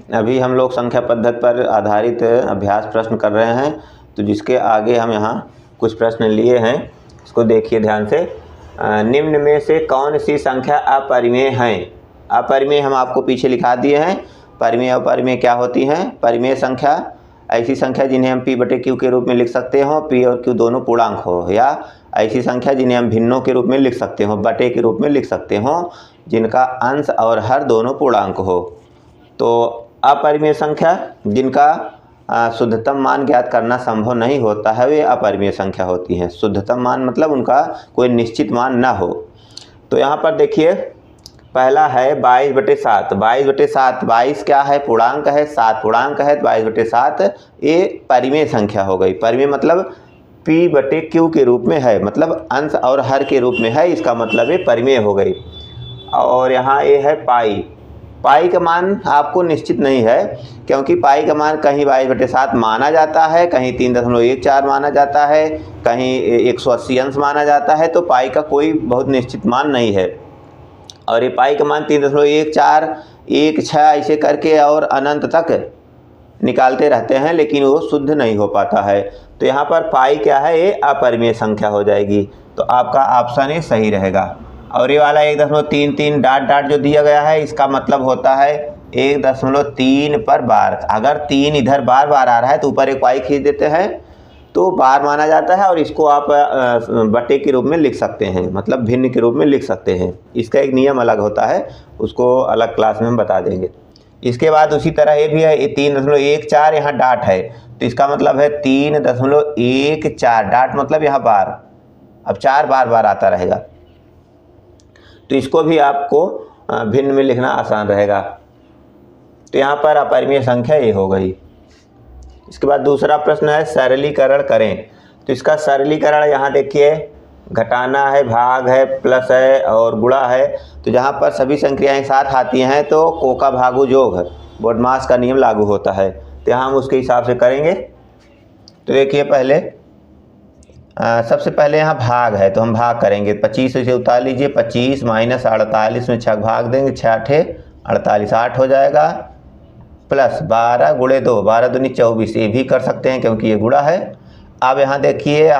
अभी हम लोग संख्या पद्धति पर आधारित अभ्यास प्रश्न कर रहे हैं, तो जिसके आगे हम यहाँ कुछ प्रश्न लिए हैं, इसको देखिए ध्यान से। निम्न में से कौन सी संख्या अपरिमेय है? अपरिमेय हम आपको पीछे लिखा दिए हैं। परिमेय और अपरिमेय क्या होती हैं? परिमेय संख्या ऐसी संख्या जिन्हें हम p बटे q के रूप में लिख सकते हो, p और q दोनों पूर्णांक हो, या ऐसी संख्या जिन्हें हम भिन्नों के रूप में लिख सकते हो, बटे के रूप में लिख सकते हो, जिनका अंश और हर दोनों पूर्णांक हो। तो अपरिमेय संख्या जिनका शुद्धतम मान ज्ञात करना संभव नहीं होता है, वे अपरिमेय संख्या होती हैं। शुद्धतम मान मतलब उनका कोई निश्चित मान ना हो। तो यहाँ पर देखिए, पहला है 22/7। 22/7, 22 क्या है? पूर्णांक है, 7 पूर्णांक है, 22/7 ये परिमेय संख्या हो गई। परिमेय मतलब p बटे q के रूप में है, मतलब अंश और हर के रूप में है, इसका मतलब ये परिमेय हो गई। और यहाँ ये है पाई। पाई का मान आपको निश्चित नहीं है, क्योंकि पाई का मान कहीं 22/7 माना जाता है, कहीं 3.14 माना जाता है, कहीं 180 अंश माना जाता है। तो पाई का कोई बहुत निश्चित मान नहीं है। और ये पाई का मान 3.14, 1, 6 ऐसे करके और अनंत तक निकालते रहते हैं, लेकिन वो शुद्ध नहीं हो पाता है। तो यहाँ पर पाई क्या है? ये अपरिमेय संख्या हो जाएगी। तो आपका ऑप्शन ये सही रहेगा। और ये वाला 1.33 डॉट डॉट जो दिया गया है, इसका मतलब होता है 1.3 पर बार। अगर 3 इधर बार बार आ रहा है तो ऊपर एक पाई खींच देते हैं तो बार माना जाता है, और इसको आप बटे के रूप में लिख सकते हैं, मतलब भिन्न के रूप में लिख सकते हैं। इसका एक नियम अलग होता है, उसको अलग क्लास में हम बता देंगे। इसके बाद उसी तरह ये भी है, 3.14 यहाँ डाट है, तो इसका मतलब है 3.14 डाट, मतलब यहाँ बार। अब 4 बार बार आता रहेगा, तो इसको भी आपको भिन्न में लिखना आसान रहेगा। तो यहाँ पर अपरिमेय संख्या ये हो गई। इसके बाद दूसरा प्रश्न है सरलीकरण करें। तो इसका सरलीकरण यहाँ देखिए, घटाना है, भाग है, प्लस है और गुणा है। तो जहाँ पर सभी संख्याएं साथ आती हैं तो को का भागु योग बोडमास का नियम लागू होता है। तो यहाँ हम उसके हिसाब से करेंगे। तो देखिए, पहले सबसे पहले यहाँ भाग है, तो हम भाग करेंगे। 25 से उतार लीजिए, 25 माइनस 48 में 6 भाग देंगे, 6 48 8 हो जाएगा, प्लस 12 गुणे 2, 12 दूनी 24, ये भी कर सकते हैं क्योंकि ये गुणा है। अब यहाँ देखिए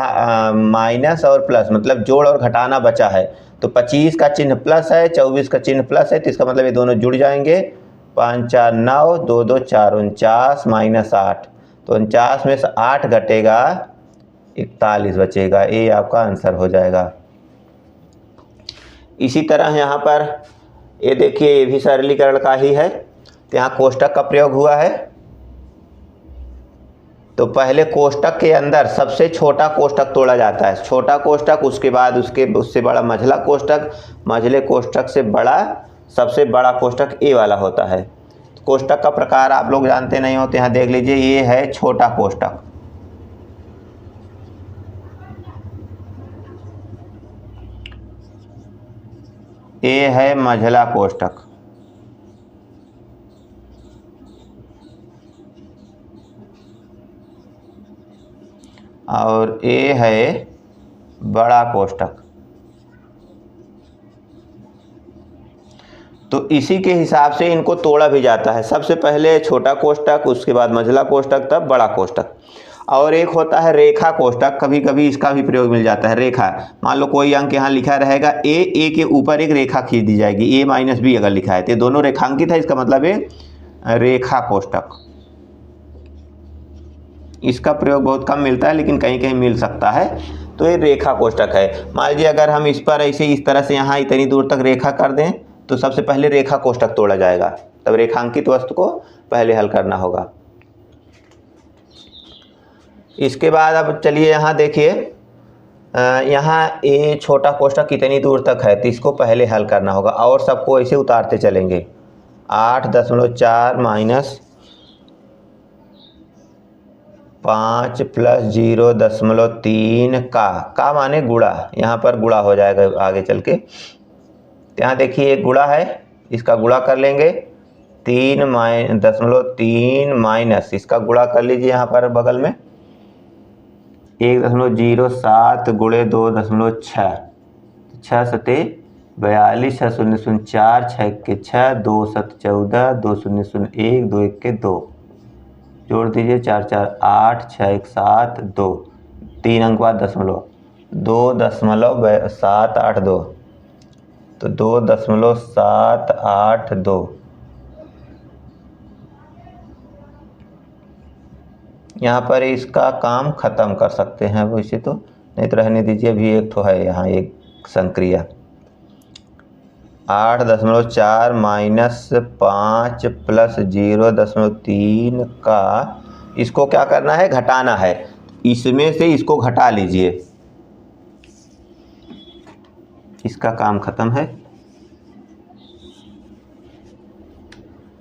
माइनस और प्लस, मतलब जोड़ और घटाना बचा है। तो 25 का चिन्ह प्लस है, 24 का चिन्ह प्लस है, तो इसका मतलब ये दोनों जुड़ जाएंगे। 5 4 9, 2 2 4, 49 माइनस 8, तो 49 में से 8 घटेगा, 41 बचेगा। ये आपका आंसर हो जाएगा। इसी तरह यहाँ पर ये देखिए, ये भी सरलीकरण का ही है। तो यहाँ कोष्टक का प्रयोग हुआ है। तो पहले कोष्टक के अंदर सबसे छोटा कोष्टक तोड़ा जाता है, छोटा कोष्टक, उसके बाद उससे बड़ा मझला कोष्टक, मझले कोष्टक से बड़ा सबसे बड़ा कोष्टक ए वाला होता है। तो कोष्टक का प्रकार आप लोग जानते नहीं होते, यहाँ देख लीजिए, ये है छोटा कोष्टक, ये है मझला कोष्टक, और ये है बड़ा कोष्टक। तो इसी के हिसाब से इनको तोड़ा भी जाता है। सबसे पहले छोटा कोष्टक, उसके बाद मझला कोष्टक, तब बड़ा कोष्टक। और एक होता है रेखा कोष्टक, कभी कभी इसका भी प्रयोग मिल जाता है। रेखा, मान लो कोई अंक यहाँ लिखा रहेगा, ए के ऊपर एक रेखा खींच दी जाएगी, ए माइनस बी अगर लिखा है तो दोनों रेखांकित है, इसका मतलब है रेखा कोष्टक। इसका प्रयोग बहुत कम मिलता है, लेकिन कहीं कहीं मिल सकता है। तो ये रेखा कोष्टक है। मान लीजिए अगर हम इस पर ऐसे इस तरह से यहाँ इतनी दूर तक रेखा कर दें, तो सबसे पहले रेखा कोष्टक तोड़ा जाएगा, तब रेखांकित वस्तु को पहले हल करना होगा। इसके बाद अब चलिए यहाँ देखिए, यहाँ ये छोटा कोष्टक कितनी दूर तक है, तो इसको पहले हल करना होगा, और सबको ऐसे उतारते चलेंगे। 8.4 माइनस 5 प्लस 0.3 का माने गुणा, यहाँ पर गुणा हो जाएगा आगे चल के। यहाँ देखिए एक गुणा है, इसका गुणा कर लेंगे, 3.3 माइनस इसका गुणा कर लीजिए यहाँ पर बगल में, 1.07 गुणे 2.6, 6 सते 42 6 0 0 4 6 के 6 2 7 14 2 0 0 1 2 1 के 2 जोड़ दीजिए 4 4 8 6 1 7 2 3 अंक बाद दशमलव 2.782 तो 2.782 यहाँ पर इसका काम ख़त्म कर सकते हैं वैसे तो, नहीं तो रहने दीजिए। अभी एक तो है यहाँ एक संक्रिया 8.4 माइनस 5 प्लस 0.3 का इसको क्या करना है, घटाना है। इसमें से इसको घटा लीजिए, इसका काम खत्म है।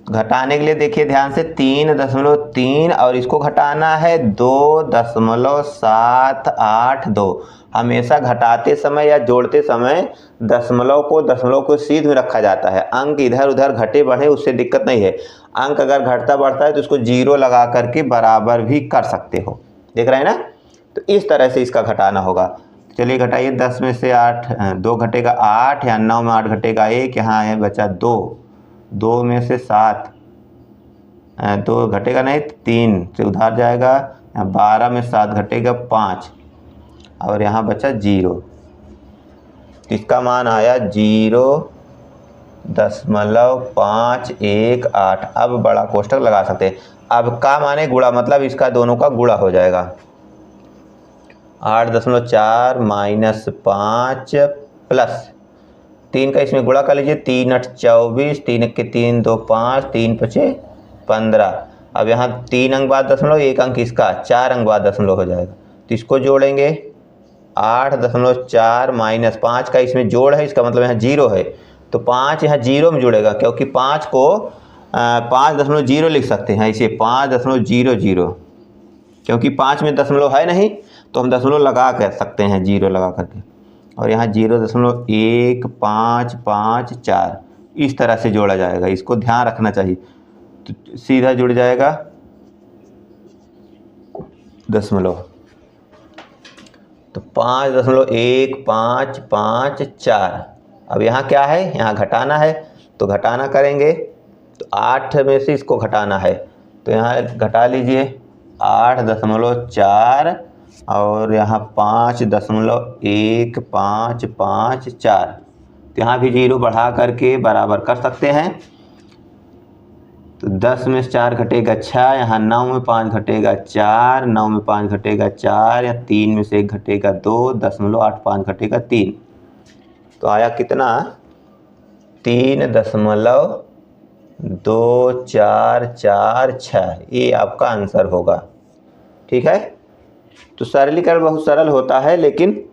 घटाने के लिए देखिए ध्यान से 3.3 और इसको घटाना है 2.782। हमेशा घटाते समय या जोड़ते समय दशमलव को सीध में रखा जाता है। अंक इधर उधर घटे बढ़े उससे दिक्कत नहीं है। अंक अगर घटता बढ़ता है तो उसको जीरो लगा करके बराबर भी कर सकते हो, देख रहे हैं ना। तो इस तरह से इसका घटाना होगा। चलिए घटाइए, 10 में से 8 2 घटेगा 8, या 9 में 8 घटेगा 1, यहाँ है बचा 2, 2 में से 7 2 घटेगा नहीं 3 से उधार जाएगा, 12 में 7 घटेगा 5 और यहाँ बचा 0। इसका मान आया 0.518। अब बड़ा कोष्ठक लगा सकते हैं। अब का माने गुणा, मतलब इसका दोनों का गुणा हो जाएगा। 8.4 माइनस 5 प्लस 3 का इसमें गुणा कर लीजिए, 3 8 24, 3 1 के 3 2 5, 3 5 15। अब यहाँ 3 अंक बाद दशमलव, 1 अंक इसका, 4 अंक बाद दशमलव हो जाएगा। तो इसको जोड़ेंगे 8.4 माइनस 5 का इसमें जोड़ है, इसका मतलब यहाँ 0 है। तो 5 यहाँ 0 में जुड़ेगा, क्योंकि 5 को 5.0 लिख सकते हैं इसे 5.00, क्योंकि 5 में दशमलव है नहीं तो हम दशमलव लगा कर सकते हैं 0 लगा करके। और यहाँ 0.1554 इस तरह से जोड़ा जाएगा, इसको ध्यान रखना चाहिए। तो सीधा जुड़ जाएगा दशमलव, तो 5.1554। अब यहाँ क्या है, यहाँ घटाना है तो घटाना करेंगे, तो 8 में से इसको घटाना है तो यहाँ घटा लीजिए 8.4 और यहाँ 5.1554। तो यहाँ भी 0 बढ़ा करके बराबर कर सकते हैं। तो 10 में से 4 घटेगा 6, यहाँ 9 में 5 घटेगा 4, 9 में 5 घटेगा 4, या 3 में से 1 घटेगा 2.85 घटेगा 3। तो आया कितना, 3.2446। ये आपका आंसर होगा। ठीक है, तो सरलीकरण बहुत सरल होता है, लेकिन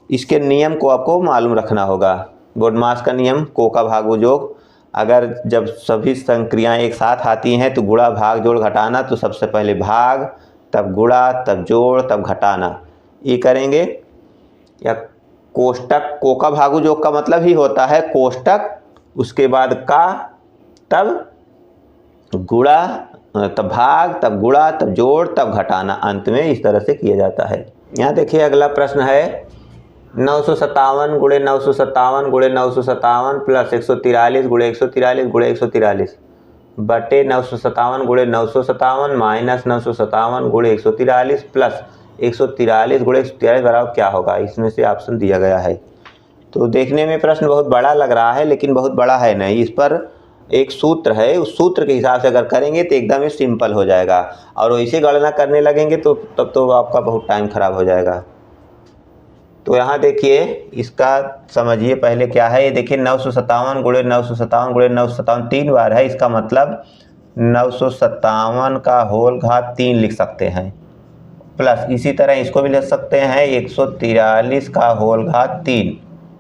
इसके नियम को आपको मालूम रखना होगा। बोडमास का नियम, को का भाग योग। अगर जब सभी संक्रियाएं एक साथ आती हैं तो गुणा भाग जोड़ घटाना, तो सबसे पहले भाग, तब गुणा, तब जोड़, तब घटाना, ये करेंगे। या कोष्टक, को का भाग योग का मतलब ही होता है कोष्टक, उसके बाद का, तब गुणा, तब भाग, तब गुणा, तब जोड़, तब घटाना, अंत में इस तरह से किया जाता है। यहाँ देखिए अगला प्रश्न है 957 गुणे 957 गुणे 957 प्लस 143 गुणे 143 गुणे 143 बटे 957 गुणे 957 माइनस 957 गुणे 143 प्लस 143 गुणे 143 बराबर क्या होगा। इसमें से ऑप्शन दिया गया है। तो देखने में प्रश्न बहुत बड़ा लग रहा है, लेकिन बहुत बड़ा है नहीं। इस पर एक सूत्र है, उस सूत्र के हिसाब से अगर करेंगे तो एकदम ही सिंपल हो जाएगा, और वैसे गणना करने लगेंगे तो तब तो आपका बहुत टाइम खराब हो जाएगा। तो यहाँ देखिए इसका समझिए पहले क्या है। ये देखिए 957 गुणे 957 गुणे 957 3 बार है, इसका मतलब 957 का होल घात 3 लिख सकते हैं, प्लस इसी तरह इसको भी लिख सकते हैं 143 का होल घात 3,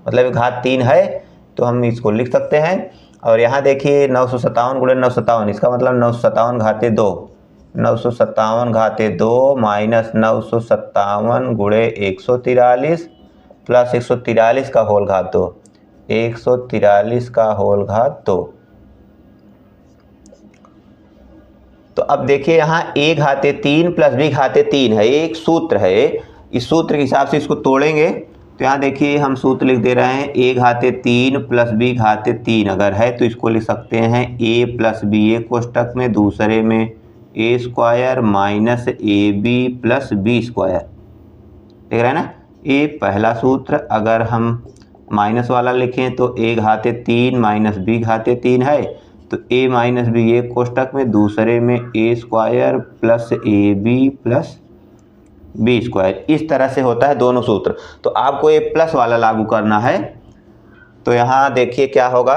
मतलब घात 3 है तो हम इसको लिख सकते हैं। और यहाँ देखिए 957 गुणे 957, इसका मतलब 957 घाते 2, 957 घाते 2 माइनस 957 गुणे 143 प्लस 143 का होल घात 2, 143 का होल घात 2। तो अब देखिए यहाँ a घाते 3 प्लस b घाते 3 है, एक सूत्र है। इस सूत्र के हिसाब से इसको तोड़ेंगे तो यहाँ देखिए हम सूत्र लिख दे रहे हैं a घाते 3 प्लस b घाते 3 अगर है तो इसको लिख सकते हैं a प्लस बी एक कोष्टक में, दूसरे में a square minus A B plus B square. देख रहे हैं ना, ये पहला सूत्र। अगर हम माइनस वाला लिखें तो a घाते 3 माइनस b घाते 3 है, तो a माइनस बी एक कोष्टक में, दूसरे में a square plus A B plus B square. इस तरह से होता है दोनों सूत्र। तो आपको ये प्लस वाला लागू करना है। तो यहाँ देखिए क्या होगा,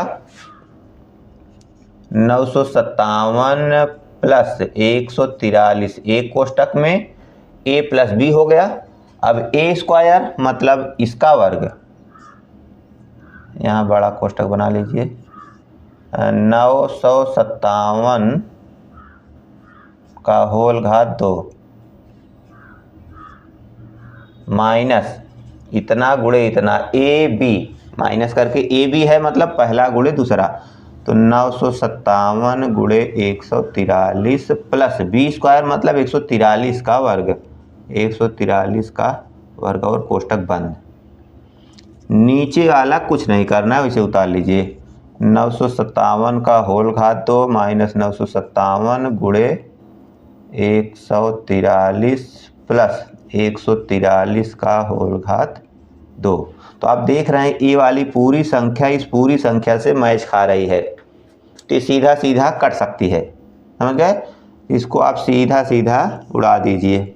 957 प्लस 143 एक कोष्टक में a प्लस बी हो गया। अब a स्क्वायर मतलब इसका वर्ग, यहाँ बड़ा कोष्टक बना लीजिए, 957 का होल घात 2 माइनस इतना गुणे इतना ए बी, माइनस करके ए बी है मतलब पहला गुणे दूसरा, तो 957 गुणे 143 प्लस बी स्क्वायर मतलब 143 का वर्ग, 143 का वर्ग और कोष्टक बंद। नीचे वाला कुछ नहीं करना है, वैसे उतार लीजिए। 957 का होल घात 2 माइनस 957 गुणे 143 प्लस 143 का होल घात 2। तो आप देख रहे हैं ये वाली पूरी संख्या इस पूरी संख्या से मैच खा रही है, तो सीधा सीधा कट सकती है, समझ गए। इसको आप सीधा सीधा उड़ा दीजिए,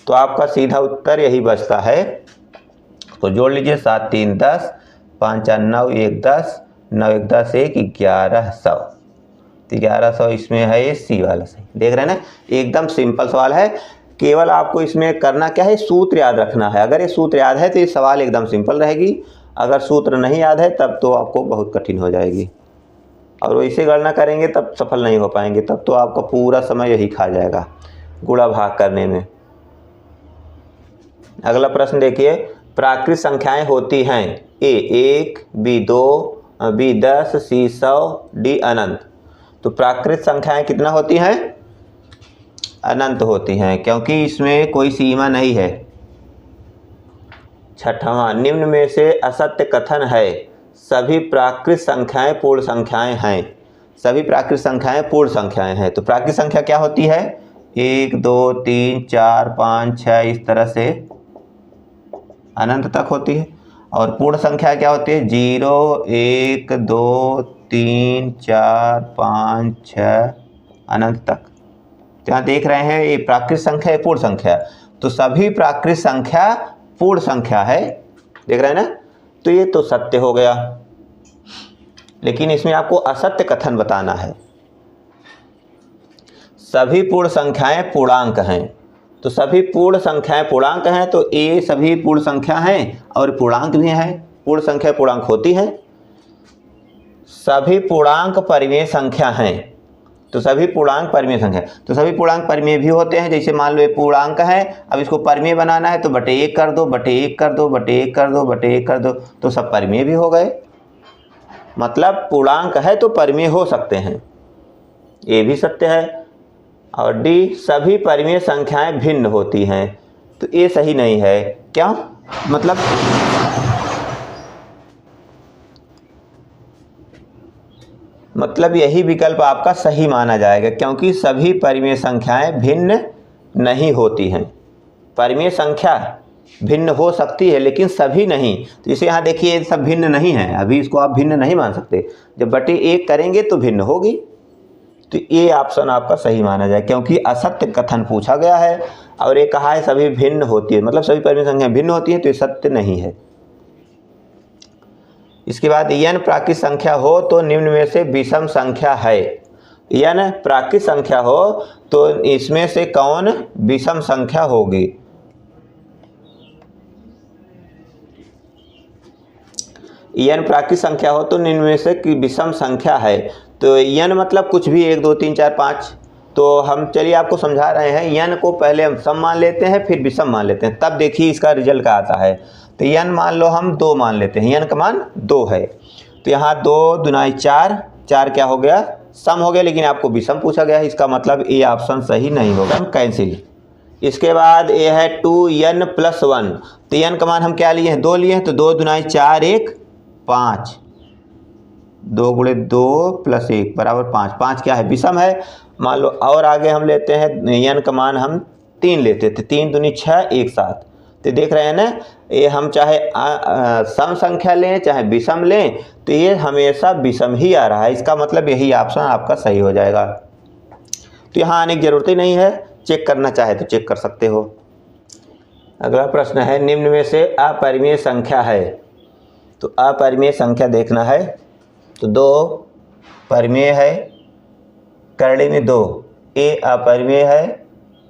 तो आपका सीधा उत्तर यही बचता है। तो जोड़ लीजिए, 7 3 10, 5 4 9 1 10, 9 1 10 1 1100। 1100 इसमें है ये सी वाला सही। देख रहे हैं ना, एकदम सिंपल सवाल है। केवल आपको इसमें करना क्या है, सूत्र याद रखना है। अगर ये सूत्र याद है तो ये सवाल एकदम सिंपल रहेगी। अगर सूत्र नहीं याद है तब तो आपको बहुत कठिन हो जाएगी, और वैसे गणना करेंगे तब सफल नहीं हो पाएंगे, तब तो आपका पूरा समय यही खा जाएगा गुणा भाग करने में। अगला प्रश्न देखिए, प्राकृत संख्याएं होती हैं a 1, b 2, b 10, c 100, d अनंत। तो प्राकृत संख्याएं कितना होती हैं, अनंत होती हैं, क्योंकि इसमें कोई सीमा नहीं है। छठवां, निम्न में से असत्य कथन है, सभी प्राकृत संख्याएं पूर्ण संख्याएं हैं। सभी प्राकृत संख्याएं पूर्ण संख्याएं हैं। तो प्राकृत संख्या क्या होती है, 1 2 3 4 5 6 इस तरह से अनंत तक होती है। और पूर्ण संख्या क्या होती है, 0 1 2 3 4 5 6 अनंत तक। तो यहाँ देख रहे हैं ये प्राकृत संख्या है पूर्ण संख्या, तो सभी प्राकृत संख्या पूर्ण संख्या है, देख रहे हैं ना। तो ये तो सत्य हो गया, लेकिन इसमें आपको असत्य कथन बताना है। सभी पूर्ण संख्याएं पूर्णांक हैं, तो सभी पूर्ण संख्याएं पूर्णांक हैं, तो ये सभी पूर्ण संख्या हैं और पूर्णांक भी हैं। पूर्ण संख्या पूर्णांक होती है। सभी पूर्णांक परिमेय संख्या हैं, तो सभी पूर्णांक परिमेय संख्या, तो सभी पूर्णांक परिमेय भी होते हैं। जैसे मान लो ये पूर्णांक है, अब इसको परिमेय बनाना है तो बटे 1 कर दो, बटे 1 कर दो, बटे 1 कर दो, बटे 1 कर दो, तो सब परिमेय भी हो गए। मतलब पूर्णांक है तो परिमेय हो सकते हैं, ये भी सत्य है। और डी, सभी परिमेय संख्याएं भिन्न होती हैं, तो ये सही नहीं है। क्या मतलब यही विकल्प आपका सही माना जाएगा, क्योंकि सभी परिमेय संख्याएं भिन्न नहीं होती हैं। परिमेय संख्या भिन्न हो सकती है लेकिन सभी नहीं। तो इसे यहाँ देखिए सब भिन्न नहीं है, अभी इसको आप भिन्न नहीं मान सकते। जब बटे 1 करेंगे तो भिन्न होगी। तो ये ऑप्शन आपका सही माना जाए, क्योंकि असत्य कथन पूछा गया है और ये कहा है सभी भिन्न होती है, मतलब सभी परिमेय संख्या भिन्न होती है, तो ये सत्य नहीं है। इसके बाद n प्राकृत संख्या हो तो निम्न में से विषम संख्या है। n प्राकृत संख्या हो तो इसमें से कौन विषम संख्या होगी। n प्राकृत संख्या हो तो निम्न में से विषम संख्या है। तो n मतलब कुछ भी 1 2 3 4 5। तो हम चलिए आपको समझा रहे हैं, n को पहले हम सम मान लेते हैं फिर विषम मान लेते हैं, तब देखिए इसका रिजल्ट क्या आता है। तो n मान लो हम 2 मान लेते हैं, n का मान 2 है। तो यहाँ 2 दूनाई 4, 4 क्या हो गया, सम हो गया, लेकिन आपको विषम पूछा गया है, इसका मतलब ये ऑप्शन सही नहीं होगा, कैंसिल। इसके बाद ये है 2n+1। तो n का मान हम क्या लिए हैं, 2 लिए हैं, तो 2 दूनाई 4 1 5, 2 गुणे 2 + 1 बराबर 5। 5 क्या है, विषम है। मान लो और आगे हम लेते हैं n का मान हम 3 लेते थे, 3 दूनी 6 1 7। तो देख रहे हैं ना, ये हम चाहे सम संख्या लें चाहे विषम लें तो ये हमेशा विषम ही आ रहा है। इसका मतलब यही ऑप्शन आपका सही हो जाएगा। तो यहाँ आने की जरूरत ही नहीं है, चेक करना चाहे तो चेक कर सकते हो। अगला प्रश्न है, निम्न में से अपरिमेय संख्या है। तो अपरिमेय संख्या देखना है, तो 2 परिमेय है, करड़ी में 2, ए अपरिमेय है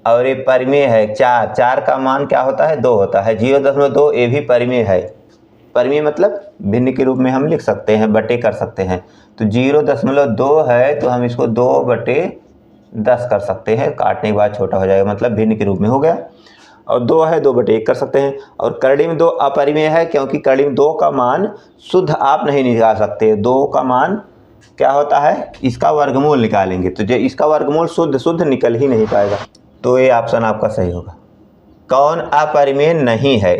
और ये परिमेय है 4। 4 का मान क्या होता है, 2 होता है। 0.2 ये भी परिमेय है। परिमेय मतलब भिन्न के रूप में हम लिख सकते हैं, बटे कर सकते हैं। तो 0.2 है तो हम इसको 2/10 कर सकते हैं, काटने के बाद छोटा हो जाएगा, मतलब भिन्न के रूप में हो गया। और 2 है 2/1 कर सकते हैं। और करड़ी में 2 अपरिमेय है, क्योंकि करड़ी में 2 का मान शुद्ध आप नहीं निकाल सकते। 2 का मान क्या होता है, इसका वर्गमूल निकालेंगे, तो जो इसका वर्गमूल शुद्ध निकल ही नहीं पाएगा। तो ये ऑप्शन आपका सही होगा। कौन अपरिमेय नहीं है,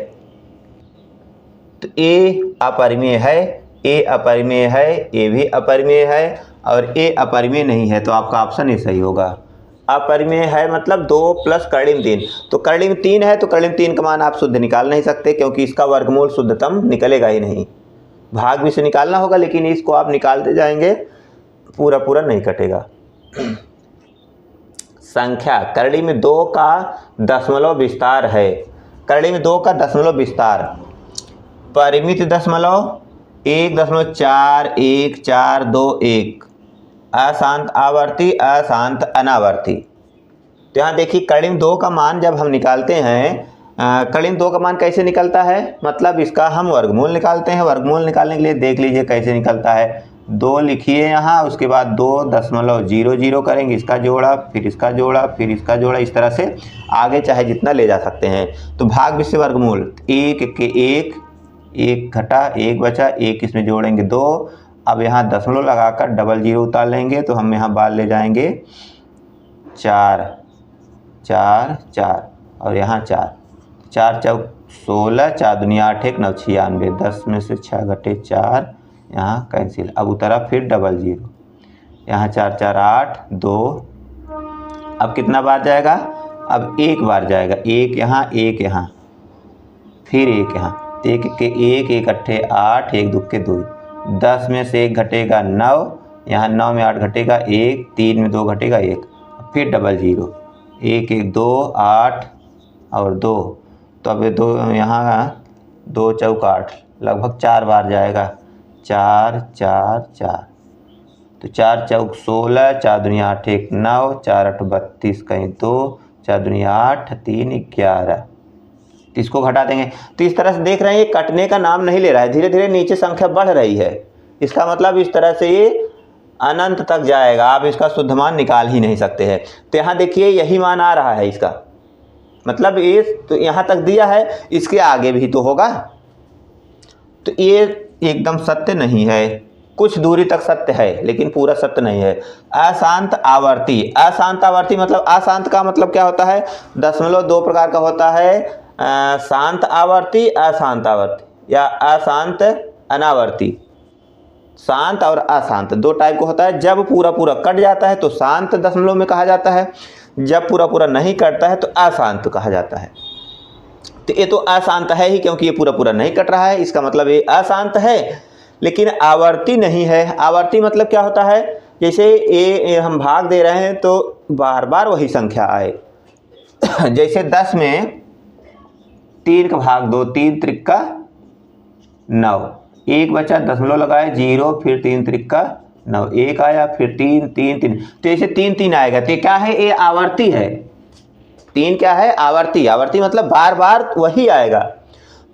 तो ए अपरिमेय है, ए अपरिमेय है, ए भी अपरिमेय है और ए अपरिमेय नहीं है, तो आपका ऑप्शन ये सही होगा। अपरिमेय है मतलब 2 + करड़ी में 3। तो करड़ी में 3 है तो करड़ी में 3 का मान आप शुद्ध निकाल नहीं सकते, क्योंकि इसका वर्गमूल शुद्धतम निकलेगा ही नहीं। भाग भी से निकालना होगा, लेकिन इसको आप निकालते जाएंगे, पूरा नहीं कटेगा। संख्या, करड़ी में 2 का दशमलव विस्तार है। करड़ी में 2 का दशमलव विस्तार, परिमित दशमलव 1.4141, अशांत आवर्ती अशांत अनावर्ती। तो यहाँ देखिए करड़ी में 2 का मान जब हम निकालते हैं, करड़ी में 2 का मान कैसे निकलता है, मतलब इसका हम वर्गमूल निकालते हैं। वर्गमूल निकालने के लिए देख लीजिए कैसे निकलता है। 2 लिखिए यहाँ, उसके बाद 2.00 करेंगे, इसका जोड़ा फिर इसका जोड़ा फिर इसका जोड़ा, इस तरह से आगे चाहे जितना ले जा सकते हैं। तो भाग विषय वर्गमूल 1 के 1, 1 घटा 1 बचा, 1 इसमें जोड़ेंगे 2। अब यहाँ दशमलव लगाकर 00 उतार लेंगे, तो हम यहाँ बाल ले जाएंगे 4 4 4 और यहाँ 4 4 चौक 16, 4 दूनी 8 1 9 96, 10 में से 6 घटे 4, यहाँ कैंसिल। अब उतरा फिर 00, यहाँ 4 4 8 2। अब कितना बार जाएगा, अब 1 बार जाएगा, 1 यहाँ 1 यहाँ फिर 1 यहाँ, 1 के 1 1 अट्ठे 8, 1 दुक्के 2, 10 में से 1 घटेगा 9, यहाँ 9 में 8 घटेगा 1, 3 में 2 घटेगा 1, फिर 00, 1 1 2 8 और 2। तो अब 2 यहाँ 2 चौक 8, लगभग 4 बार जाएगा, 4 4 4। तो 4 चौक 16, 4 दूनी 8 1 9, 4 8 32 कहीं 2, 4 दूनी 8 3 11। इसको घटा देंगे। तो इस तरह से देख रहे हैं ये कटने का नाम नहीं ले रहा है, धीरे धीरे नीचे संख्या बढ़ रही है। इसका मतलब इस तरह से ये अनंत तक जाएगा, आप इसका शुद्ध मान निकाल ही नहीं सकते हैं। तो यहाँ देखिए यही मान आ रहा है इसका, मतलब ये तो यहाँ तक दिया है, इसके आगे भी तो होगा। तो ये एकदम सत्य नहीं है, कुछ दूरी तक सत्य है लेकिन पूरा सत्य नहीं है। अशांत आवर्ती, अशांत आवर्ती मतलब, अशांत का मतलब क्या होता है, दशमलव 2 प्रकार का होता है, शांत आवर्ती अशांत आवर्ती या अशांत अनावर्ती। शांत और अशांत 2 टाइप का होता है। जब पूरा कट जाता है तो शांत दशमलव में कहा जाता है, जब पूरा नहीं कटता है तो अशांत कहा जाता है। तो ये तो अशांत है ही, क्योंकि ये पूरा नहीं कट रहा है, इसका मतलब ये अशांत है, लेकिन आवर्ती नहीं है। आवर्ती मतलब क्या होता है, जैसे ये हम भाग दे रहे हैं तो बार बार वही संख्या आए। जैसे 10 में 3 का भाग 2, 3 त्रिक्का 9, 1 बचा, दशमलव लगाए 0, फिर 3 त्रिक्का 9, 1 आया, फिर 3 3 3। तो ऐसे 3 3 आएगा, तो क्या है, ये आवर्ती है। 3 क्या है, आवर्ती। आवर्ती मतलब बार बार वही आएगा,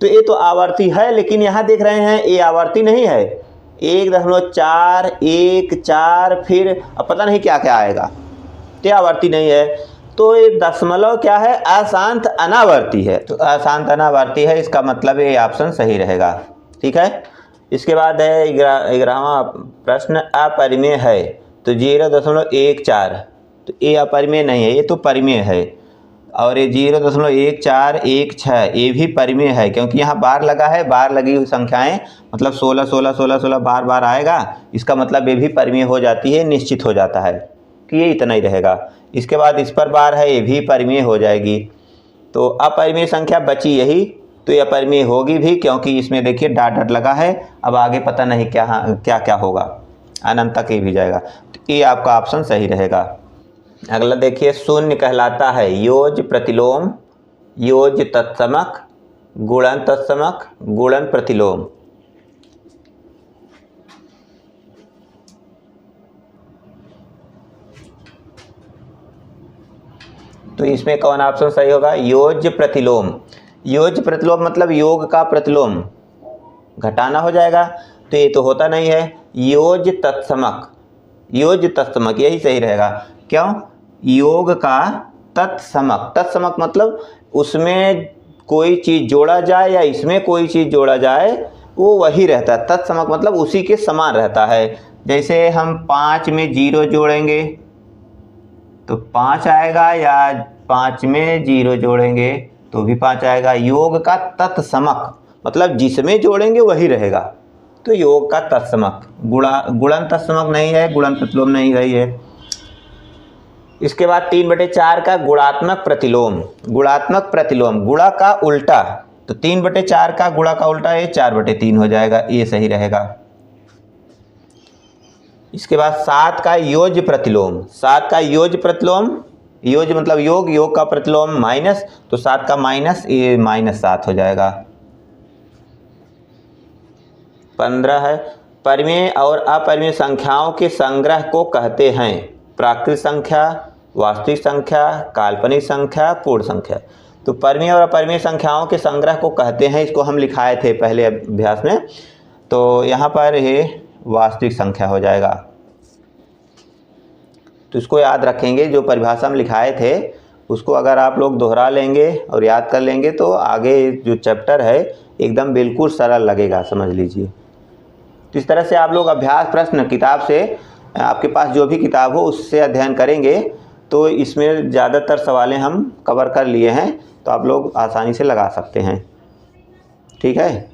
तो ये तो आवर्ती है। लेकिन यहाँ देख रहे हैं ये आवर्ती नहीं है, 1.4 1 4 फिर अब पता नहीं क्या क्या आएगा, तो आवर्ती नहीं है। तो ये दशमलव क्या है, अशांत अनावर्ती है। तो अशांत अनावर्ती है, इसका मतलब ये ऑप्शन सही रहेगा। ठीक है। इसके बाद है 11वां प्रश्न, अपरिमेय है। तो 0.14, तो ये अपरिमेय नहीं है, ये तो परिमेय है। और ये 0.1416 ये भी परिमेय है, क्योंकि यहाँ बार लगा है, बार लगी हुई संख्याएं मतलब 16 16 16 16 बार बार आएगा, इसका मतलब ये भी परिमेय हो जाती है, निश्चित हो जाता है कि ये इतना ही रहेगा। इसके बाद इस पर बार है, ये भी परिमेय हो जाएगी। तो अपरिमेय संख्या बची यही, तो ये अपरिमेय होगी भी, क्योंकि इसमें देखिए डॉट डॉट लगा है। अब आगे पता नहीं क्या क्या क्या होगा, अनंत तक ये भी जाएगा, तो ये आपका ऑप्शन सही रहेगा। अगला देखिए, शून्य कहलाता है योज प्रतिलोम, योज तत्समक, गुणन तत्समक, गुणन प्रतिलोम। तो इसमें कौन ऑप्शन सही होगा? योज प्रतिलोम। योज प्रतिलोम मतलब योग का प्रतिलोम, घटाना हो जाएगा, तो ये तो होता नहीं है। योज तत्समक, योज तत्समक यही सही रहेगा। क्यों? योग का तत्समक, तत्समक मतलब उसमें कोई चीज़ जोड़ा जाए या इसमें कोई चीज़ जोड़ा जाए वो वही रहता है। तत्समक मतलब उसी के समान रहता है। जैसे हम 5 में 0 जोड़ेंगे तो 5 आएगा, या 5 में 0 जोड़ेंगे तो भी 5 आएगा। योग का तत्समक मतलब जिसमें जोड़ेंगे वही रहेगा, तो योग का तत्समक। गुणन तत्समक नहीं है, गुणन प्रतिलोम नहीं रही है। इसके बाद 3/4 का गुणात्मक प्रतिलोम। गुणात्मक प्रतिलोम, गुणा का उल्टा, तो 3/4 का गुणा का उल्टा ये 4/3 हो जाएगा, ये सही रहेगा। इसके बाद 7 का योज प्रतिलोम। 7 का योज प्रतिलोम, योज मतलब योग, योग का प्रतिलोम माइनस, तो 7 का माइनस, ये -7 हो जाएगा। 15 है, परिमेय और अपरिमेय संख्याओं के संग्रह को कहते हैं प्राकृत संख्या, वास्तविक संख्या, काल्पनिक संख्या, पूर्ण संख्या। तो परिमेय और अपरिमेय संख्याओं के संग्रह को कहते हैं, इसको हम लिखाए थे पहले अभ्यास में, तो यहाँ पर ये वास्तविक संख्या हो जाएगा। तो इसको याद रखेंगे, जो परिभाषा हम लिखाए थे उसको अगर आप लोग दोहरा लेंगे और याद कर लेंगे तो आगे जो चैप्टर है एकदम बिल्कुल सरल लगेगा, समझ लीजिए। तो इस तरह से आप लोग अभ्यास प्रश्न किताब से, आपके पास जो भी किताब हो उससे अध्ययन करेंगे तो इसमें ज़्यादातर सवालें हम कवर कर लिए हैं, तो आप लोग आसानी से लगा सकते हैं। ठीक है।